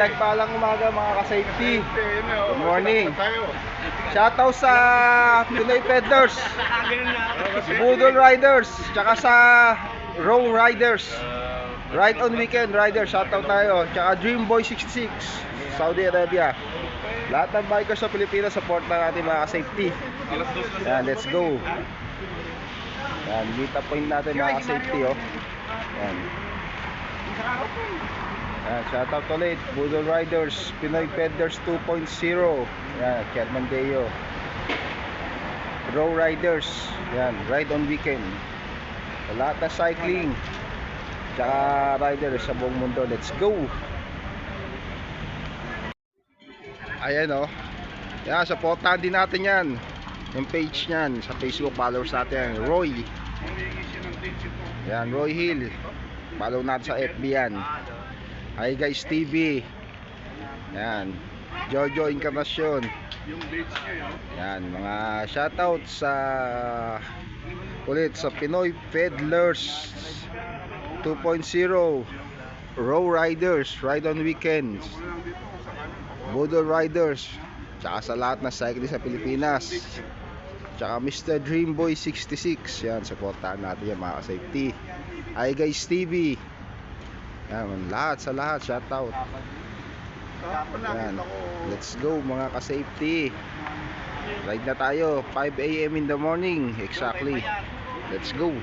Pinagpalang umaga mga ka-safety. Good morning. Shoutout sa Pinoy Peddlers, Budol Riders, tsaka sa Row Riders, Ride on Weekend Riders. Shoutout tayo. Tsaka Dream Boy 66, Saudi Arabia. Lahat ng bikers sa Pilipinas, support na natin mga ka-safety. Yan, let's go. Yan, meet up point natin mga ka-safety, oh. Yan. Yan, shoutout ulit, Budol Riders, Pinoy Peddlers 2.0. Yan, Chairman Deo. Row Riders, yan, Ride on Weekend. Sa lahat na cycling tsaka riders sa buong mundo, let's go. Ayan, oh. Yan, supportahan din natin yan, yung page nyan sa Facebook. Followers natin, Roy. Yan, Roy Hill. Follow natin sa FB yan. Hi guys TV. Yan, Jojo Encarnacion. Yan, mga shoutout sa ulit sa Pinoy Peddlers 2.0, Row Riders, Ride on Weekends, Budol Riders, tsaka sa lahat na cyclist sa Pilipinas, tsaka Mr. Dreamboy 66. Yan, supportahan natin yan mga safety. Hi guys TV. Yan, lahat sa lahat, shoutout. Yan, let's go mga ka-safety. Ride na tayo, 5 AM in the morning exactly. Let's go.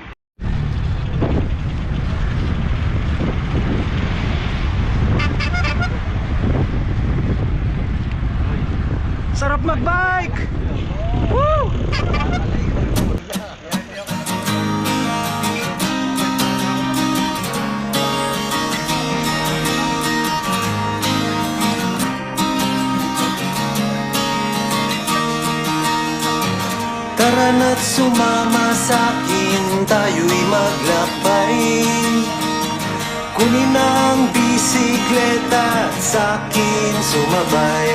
Sarap magbike! Woo! Tara na't sumama sa'kin, tayo'y maglakbay. Kunin ang bisikleta at sa'kin sumabay.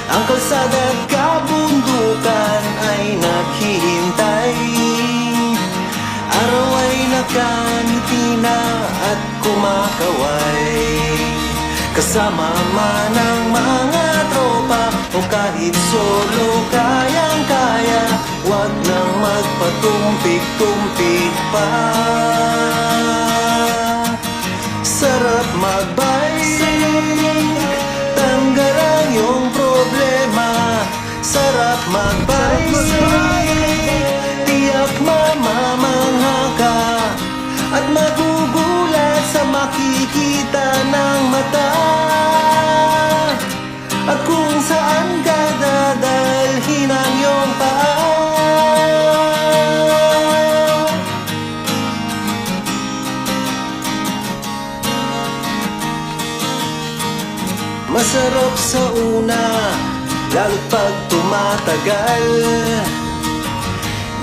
Ang kalsada at kabundukan ay naghihintay. Araw ay nakangiti na at kumakaway. Kasama man ang mga tropa o kahit solo, kayang-kaya. Huwag nang magpatumpik-tumpik pa. Sarap magbike, tanggal ang iyong problema. Sarap magbike, tiyak mamamangha ka at magugulat sa makikita ng mata. At kung saan ka dadalhin ang iyong paa. Masarap sa una, lalo't pag tumatagal.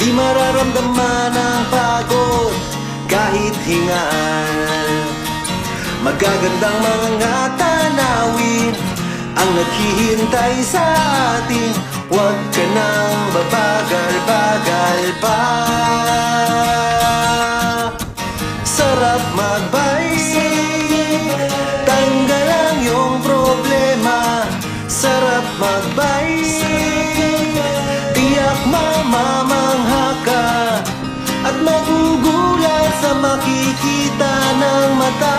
Di mararamdaman ang pagod kahit hingal. Magagandang mga tanawin ang naghihintay sa atin. Huwag ka nang babagal-bagal pa. Sarap magbike, tanggal ang iyong problema. Sarap magbike, tiyak mamamangha ka at magugulat sa makikita ng mata.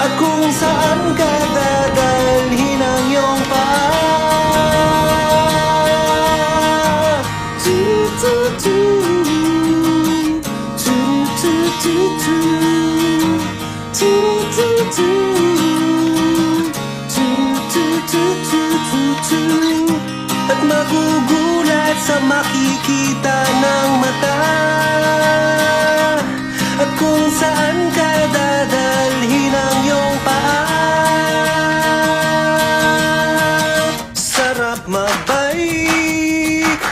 At kung saan ka dadalhin ang iyong paa. At magugulat sa makikita ng mata. At kung saan ka dadalhin ang iyong paa. Sarap magbike,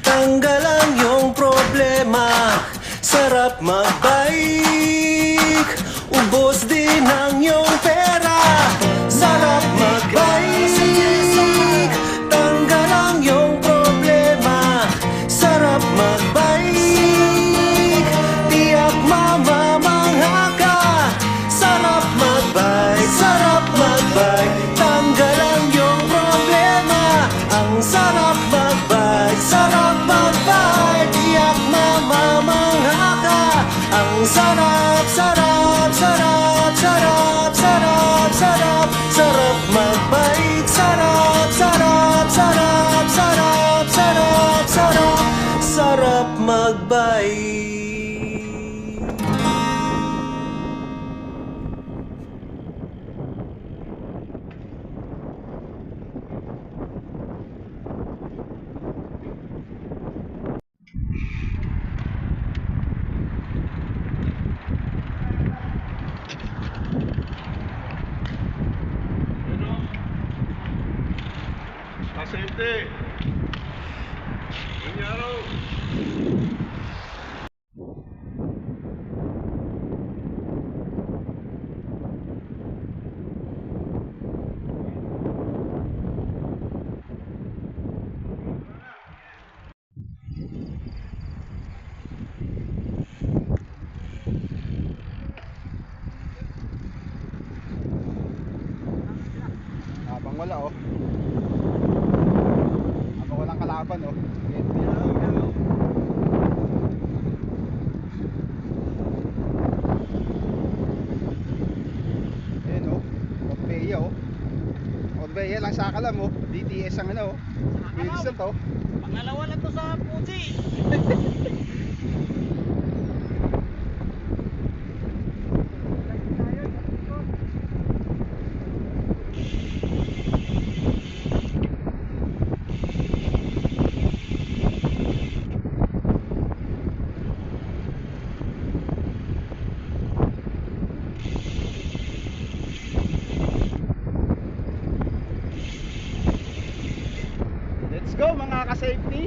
tanggal ang iyong problema. Sarap magbike, ubos din ang iyong pera. Sarap magbike, tanggal ang iyong problema. Sarap magbike, tiyak mamamangha ka. Sarap magbike. sarap, sarap, sarap, sarap, sarap, sarap, sarap magbike. Sarap, sarap, sarap, sarap, sarap, sarap, sarap magbike. Safety. Kunyaro. Habang wala oh. Habang walang kalaban oh. Ayan oh. Orbeya oh. Orbeya lang sa kalam oh. DTS ang ano oh. Wilson to. Pangalawa lang to sa Fuji. Let's go mga ka-safety.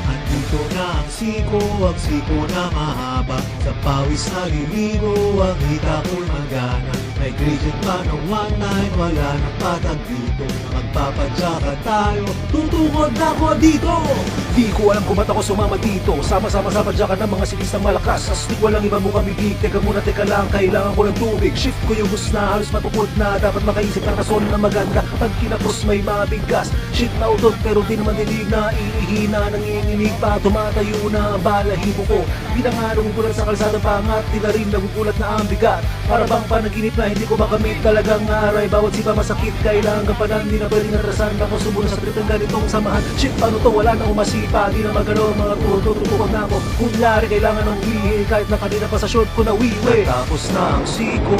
Andito na ang siko na mahaba. Sa pawis naliligo, ang hita ko'y magana. May gradient pa ng 19, wala nang patag dito. Magpapadyakan tayo, tutungod na ko dito. Di ko alam kung ba't ako sumama dito. Sama-sama sa padyakan ng mga sinisang malakas. Astig walang iba mo kamigig. Teka muna, teka lang, kailangan ko ng tubig. Shift ko yung bus na halos matupod na. Dapat makaisip ng rason na maganda. Pag kinapos may mabigas. Shit na utot pero di naman dinig na. Iihina, nanginginig pa. Tumatayo na ang balahibo ko. Binangarong bulan sa kalsada pangat. Di na rin nagugulat na ang bigat. Para bang panaginip na hindi ko makamit. Talagang aray, bawat sipa masakit. Kailangan kapanan, di na pwedeng atrasan. Ako sumunod sa trip ng ganitong samahan. Shit, paano to? Wala na umasipa. Di na magalaw mga tutututukan na ako. Kunyari, kailangan ng wihi. Kahit na kanina pa sa short ko na wiwi. Tapos na ang siko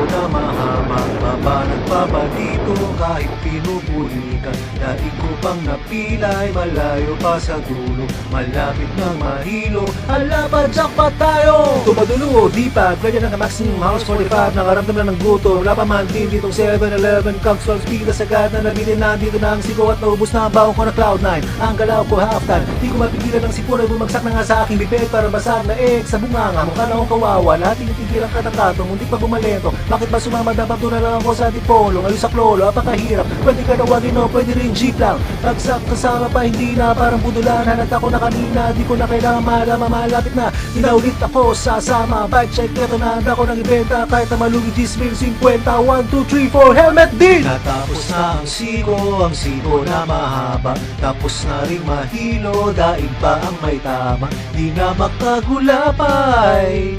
na mahaba. Mabanag pa ba dito kahit pinupulikan. Daig ko pang napilay, malayo pa sa dulo. Malapit ng mahilo, hala pa jackpot tayo. Tumadulo, di pa, ganyan ang maximum house 45. Nakaramdam na ng guto, wala pa man din ditong 7-Eleven. Comes 12 speed na sagad na nabili na. Dito na ang siko at naubos na ang baon ko na Cloud9. Ang galaw ko half-time, di ko mapigilan ng sipon ay bumagsak na nga sa aking bibig. Para basag na sa bunganga, mukha na akong kawawa. Lahat tinitigilan katatato, hindi pa bumalento. Bakit ba sumama dapat doon na lang ako sa antipolo? Ngayon sa klolo, apakahirap. Pwede ka nawagin o pwede rin jeep lang. Pagsak kasama pa hindi na, parang budulan. Hanat ako na kanina, di ko na kailangan malama. Malapit na, inaulit ako sasama. Bike check, eto na handa ko ng ibenta. Kahit na malugi 10,050. 1, 2, 3, 4, helmet din! Natapos na ang siko na mahaba. Tapos na rin mahilo, daig pa ang may tama. Di na makagulapay,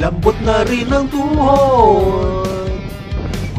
lambot na rin ang tuhod.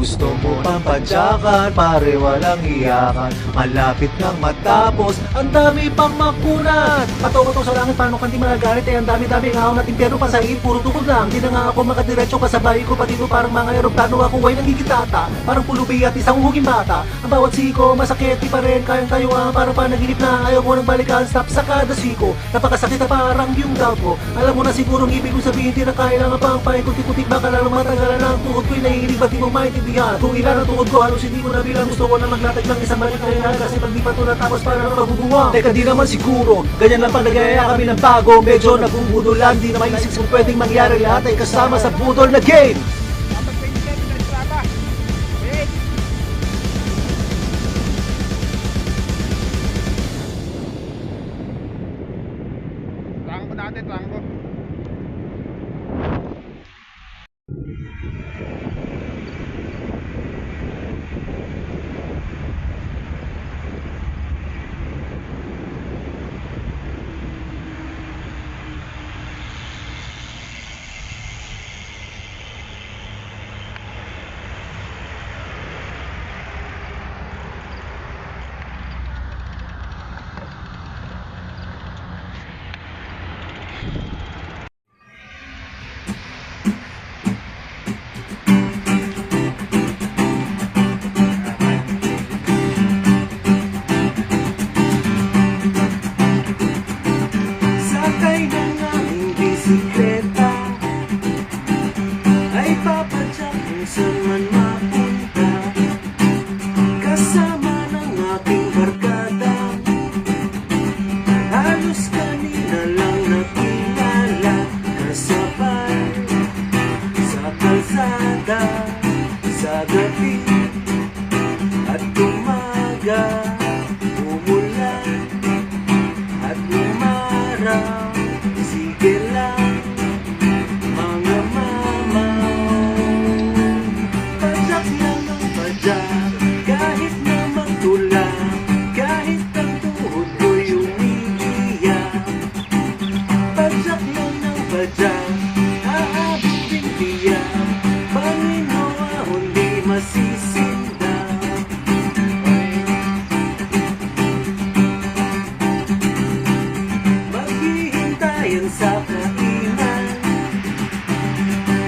Gusto mo pang padyakan, pare walang iyakan. Malapit nang matapos, ang dami pang makunan. Pato-pato sa langit, paano kanti magagalit? Ang dami-dami nga ako natin pero pasahin, puro tukod lang. Di na nga ako makadiretso, kasabay ko pati ko parang mga aeroplano. Ako ay nagigitata, parang pulubi at isang huging bata. Ang bawat siko, masakit, di pa rin kayang tayuan. Parang panaginip na, ayaw ko nang balikan. Stop sa kada siko, napakasakit na parang yung doubt ko. Alam mo na siguro ang ibig kong sabihin, di na kailangan pang paikuti-kuti. Baka lalo matagalan ang tuhod ko'y nahihilig, ba't di mo maintindihan? Kung ilan ang tuhod ko, halos hindi ko na bilang. Gusto ko na maglatag ng isang balik na yan. Kasi pag di pa ito natapos, para na mabubuwang. Teka, di naman siguro, ganyan lang pag nagayaya kami ng bago. Medyo nabubudulan, di na maisip kung pwedeng mangyari. Lahat ay kasama sa budol na game. Dapat 27 na estrada. Wait. man mapunta, kasama ng aking barkada. Halos kanina lang nakilala, kasabay sa kalsada, sa gabi at umaga, umulan at umaraw. Sige lang mga mamaw, padyak lang ang padyak, kahit na magtulak, kahit ang tuhod ko'y umiiyak. Padyak lang ng padyak, aabutin tiyak, Panginoon di masisinda. Maghihintayan sa kainan,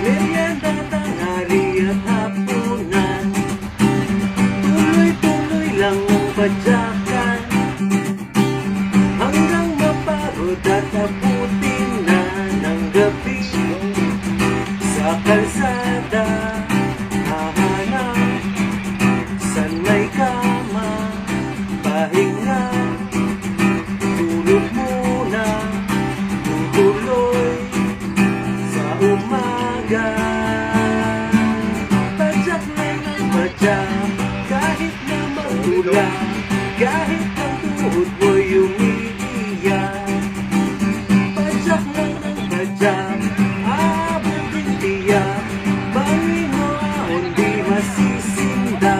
merienda, tanghali at hapunan. Tuloy-tuloy lang ang padyakan, hanggang mapagod at abutin na ng gabi. Sa kalsada, hahanap san may kama, pahinga, tulog muna, tutuloy sa umaga. Padyak lang ang padyak, kahit na magulang, kahit ang tuhod mo'y umiiyak. Padyak lang ang padyak, aabutin tiyak, Panginoon di masisinda.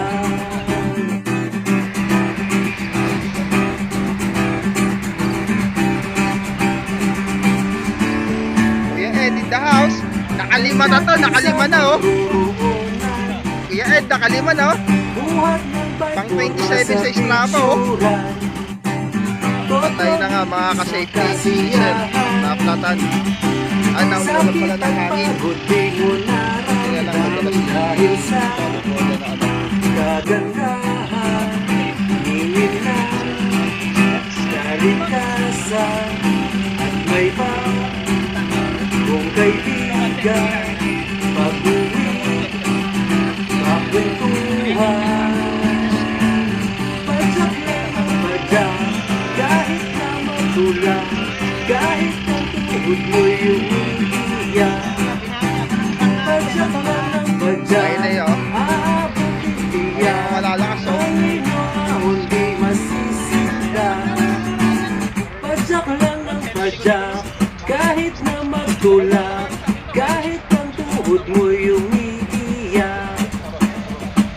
Kuya Ed in the house. Nakalima na to, nakalima na oh. Kuya Ed, nakalima na oh. Pang 27 sa Strava oh. Patay na nga mga ka-safety season. Naplatan. Ay, naulog pala ng hangin. Kaya lang madalas dahil sa na ano. kagandahan, hinilan, kalikasan, at may bagong kaibigan, pag-uwi, kakwentuhan. Padyak lang ang padyak, kahit na matulak, kahit ang tuhod mo'y umiiyak. Padyak lang ang padyak, Ayun na yun. aabutin tiyak, Malalakas oh. Panginoon di masisinda. Padyak lang ang padyak, kahit na magtulak, kahit ang tuhod mo'y umiiyak.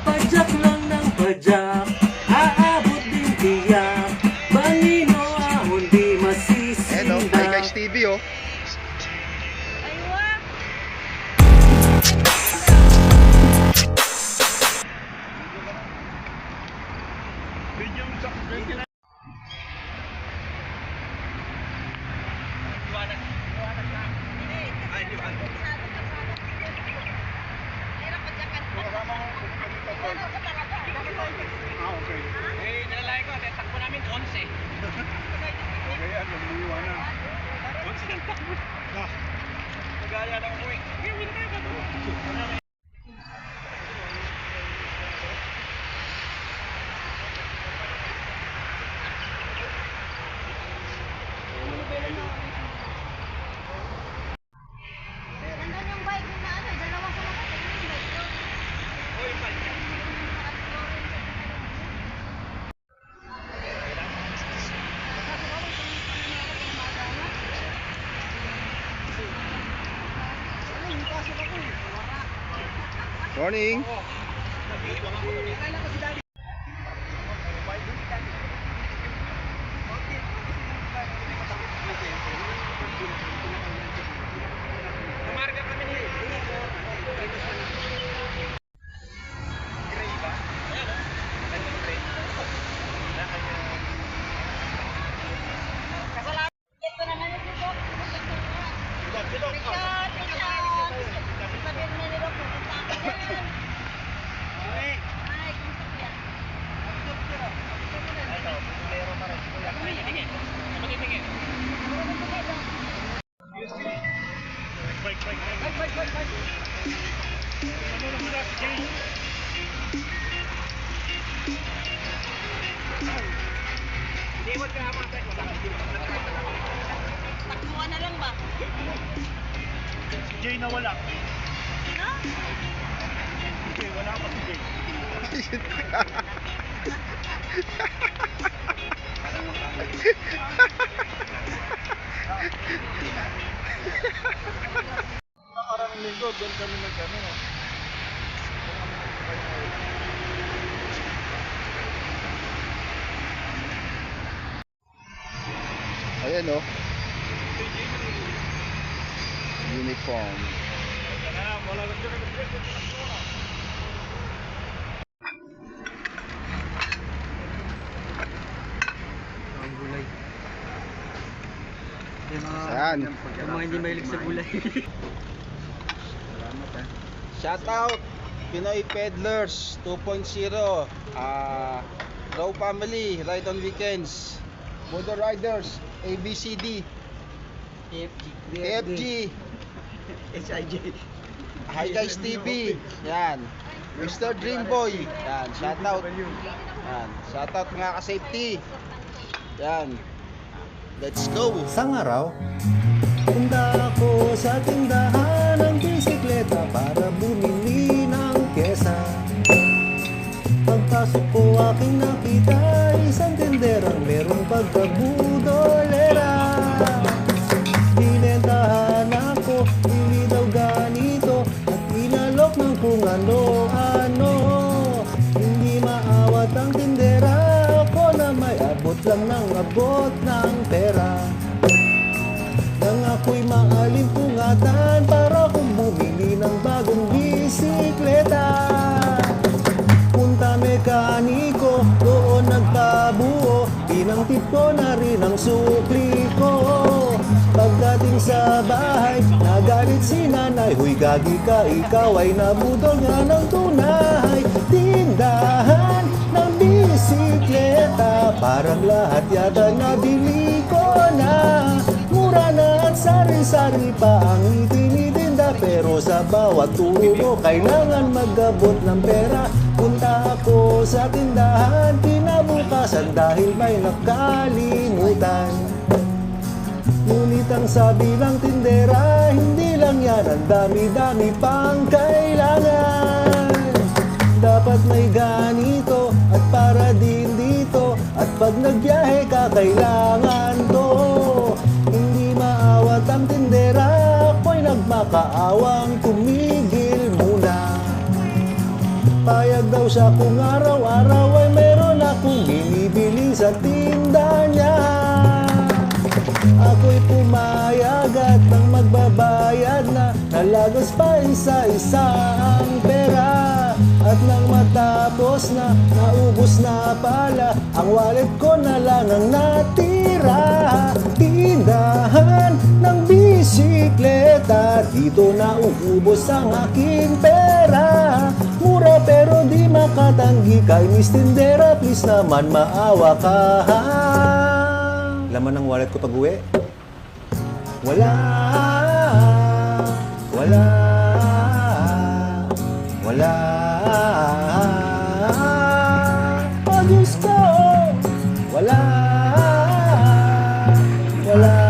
Padyak lang ng padyak, aabot din tiyak, Panginoon di Ayan oh, masisinda. hi guys TV oh. Nandun yung bike na ano, dalawa sa lahat. Yung bike ko. Morning. Ito naman yung dito. Picture, picture. Sabihin na nila pupunta ako dyan. Ay, kung saan yan. Bike. Nakaraming linggo, doon kami nag-ano. Ayan o. Uniform. Ang gulay. Ayan. Yung mga hindi mahilig sa gulay. Shoutout Pinoy Peddlers 2.0, Raw Family, Ride on Weekends, Motor Riders, ABCD, KFG, HIJ. Hi Guys TV, yan, Mr. Dreamboy, yan, shoutout, yan, shoutout mga ka-safety, yan, let's go! Isang araw, punta ako sa tindahan ng bisikleta para bumili ng kesa. Pagpasok ko aking nakita isang tinderang merong pagkabudolera. Binentahan ako, hindi daw ganito at inalok ng kung ano-ano. Hindi maawat ang tindera, ako na may abot lang ng abot ng pera. Nang ako'y maalimpungatan para kung bumili ng bagong bisikleta. Punta mekaniko, doon nagpabuo, pinangtip ko na rin ang sukli ko. Pagdating sa bahay, nagalit si nanay, huy gagi ka, ikaw ay nabudol nga ng tunay. Tindahan ng bisikleta, parang lahat yata nabili ko na. Mura na at sari-sari pa ang itinitinda, pero sa bawat turo mo kailangan mag-abot ng pera. Punta ako sa tindahan kinabukasan dahil may nakalimutan. Ngunit ang sabi ng tindera, hindi lang yan, ang dami-dami pang kailangan. Dapat may ganito at para din dito, at pag nagbiyahe ka kailangan to. Hindi maawat ang tindera, ako'y nagmakaawang tumigil muna. Payag daw siya kung araw-araw ay meron akong binibili sa tinda niya. Ako'y pumayag at nang magbabayad na, nalagos pa isa-isa ang pera. At nang matapos na, naubos na pala, ang wallet ko na lang ang natira. Tindahan ng bisikleta, dito na uubos ang aking pera. Mura pero di makatanggi kay Miss Tindera, please naman maawa ka. Laman ng wallet ko pag-uwi? Wala, wala, wala. Oh, Diyos ko, wala, wala.